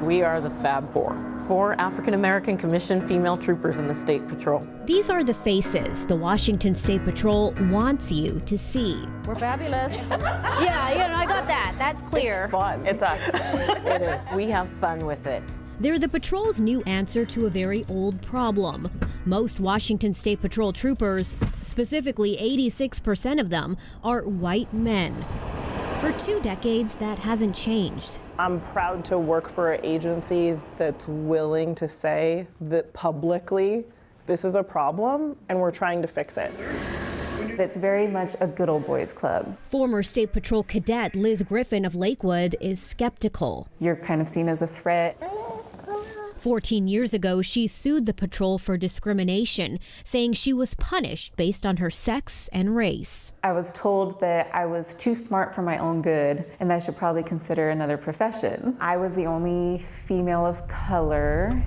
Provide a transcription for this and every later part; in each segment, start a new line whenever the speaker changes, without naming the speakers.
We are the Fab Four. 4 African-American commissioned female troopers in the State Patrol.
These are the faces the Washington State Patrol wants you to see.
We're fabulous.
Yeah, I got that. That's clear.
It's fun.
It's us.
It is. We have fun with it.
They're the patrol's new answer to a very old problem. Most Washington State Patrol troopers, specifically 86% of them, are white men. For 2 decades, that hasn't changed.
I'm proud to work for an agency that's willing to say that publicly, this is a problem and we're trying to fix it.
It's very much a good old boys club.
Former State Patrol cadet Liz Griffin of Lakewood is skeptical.
You're kind of seen as a threat.
14 years ago, she sued the patrol for discrimination, saying she was punished based on her sex and race.
I was told that I was too smart for my own good and that I should probably consider another profession. I was the only female of color.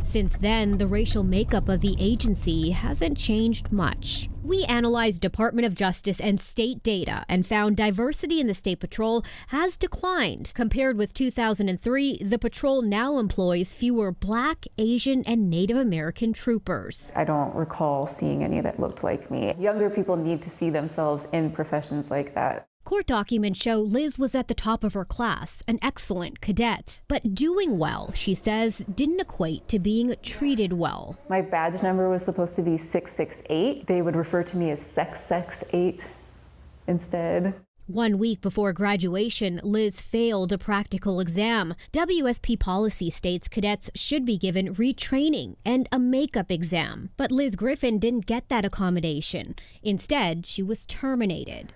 Since then, the racial makeup of the agency hasn't changed much. We analyzed Department of Justice and state data and found diversity in the State Patrol has declined. Compared with 2003, the patrol now employs fewer Black, Asian, and Native American troopers.
I don't recall seeing any that looked like me. Younger people need to see themselves in professions like that.
Court documents show Liz was at the top of her class, an excellent cadet. But doing well, she says, didn't equate to being treated well.
My badge number was supposed to be 668. They would refer to me as Sex 8 instead.
1 week before graduation, Liz failed a practical exam. WSP policy states cadets should be given retraining and a makeup exam. But Liz Griffin didn't get that accommodation. Instead, she was terminated.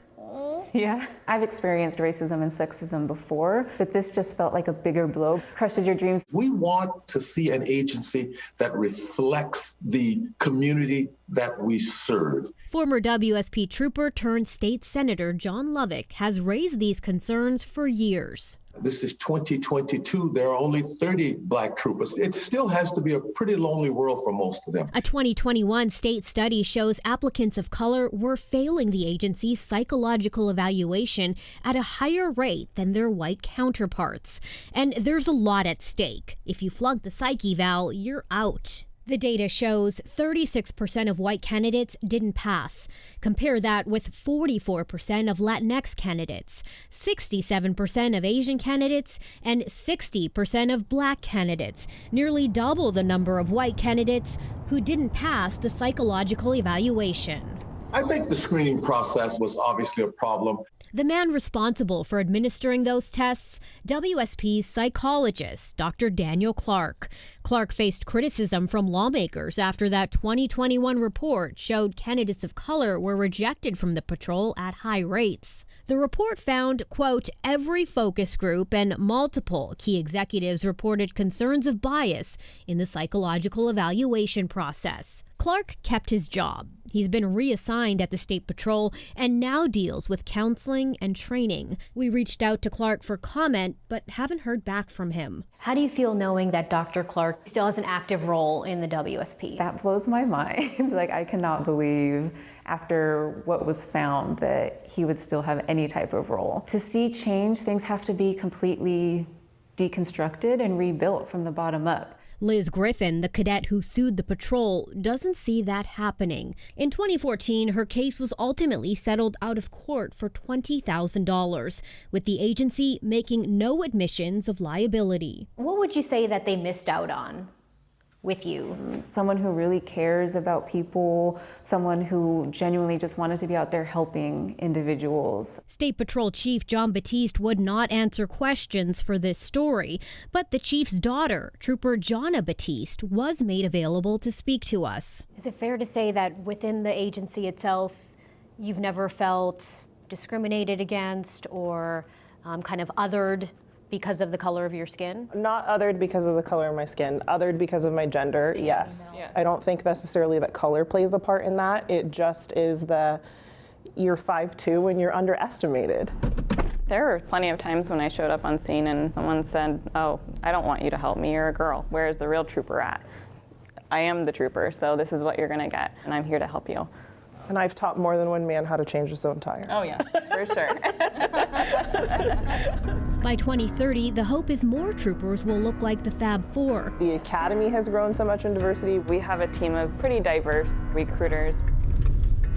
Yeah, I've experienced racism and sexism before, but this just felt like a bigger blow. Crushes your dreams.
We want to see an agency that reflects the community that we serve.
Former WSP trooper turned state senator John Lovick has raised these concerns for years.
This is 2022. There are only 30 Black troopers. It still has to be a pretty lonely world for most of them.
A 2021 state study shows applicants of color were failing the agency's psychological evaluation at a higher rate than their white counterparts. And there's a lot at stake. If you flunk the psych eval, you're out. The data shows 36% of white candidates didn't pass. Compare that with 44% of Latinx candidates, 67% of Asian candidates, and 60% of Black candidates, nearly double the number of white candidates who didn't pass the psychological evaluation.
I think the screening process was obviously a problem.
The man responsible for administering those tests, WSP's psychologist, Dr. Daniel Clark. Clark faced criticism from lawmakers after that 2021 report showed candidates of color were rejected from the patrol at high rates. The report found, quote, every focus group and multiple key executives reported concerns of bias in the psychological evaluation process. Clark kept his job. He's been reassigned at the State Patrol and now deals with counseling and training. We reached out to Clark for comment, but haven't heard back from him.
How do you feel knowing that Dr. Clark still has an active role in the WSP?
That blows my mind. Like, I cannot believe after what was found that he would still have any type of role. To see change, things have to be completely deconstructed and rebuilt from the bottom up.
Liz Griffin, the cadet who sued the patrol, doesn't see that happening. In 2014, her case was ultimately settled out of court for $20,000, with the agency making no admissions of liability.
What would you say that they missed out on with you?
Someone who really cares about people, someone who genuinely just wanted to be out there helping individuals.
State Patrol Chief John Batiste would not answer questions for this story, but the chief's daughter, Trooper Jonna Batiste, was made available to speak to us.
Is it fair to say that within the agency itself, you've never felt discriminated against or kind of othered because of the color of your skin?
Not othered because of the color of my skin, othered because of my gender, yes.
Yeah.
I don't think necessarily that color plays a part in that. It just is you're 5'2" and you're underestimated.
There were plenty of times when I showed up on scene and someone said, oh, I don't want you to help me, you're a girl. Where is the real trooper at? I am the trooper, so this is what you're gonna get, and I'm here to help you.
And I've taught more than one man how to change his own tire.
Oh yes, for sure.
By 2030, the hope is more troopers will look like the Fab Four.
The academy has grown so much in diversity.
We have a team of pretty diverse recruiters.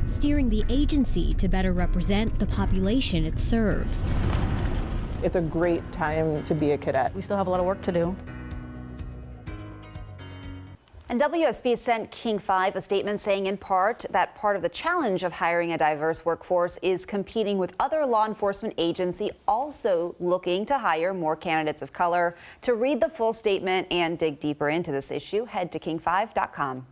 Steering the agency to better represent the population it serves.
It's a great time to be a cadet.
We still have a lot of work to do.
And WSP sent King 5 a statement saying in part that part of the challenge of hiring a diverse workforce is competing with other law enforcement agencies also looking to hire more candidates of color. To read the full statement and dig deeper into this issue, head to king5.com.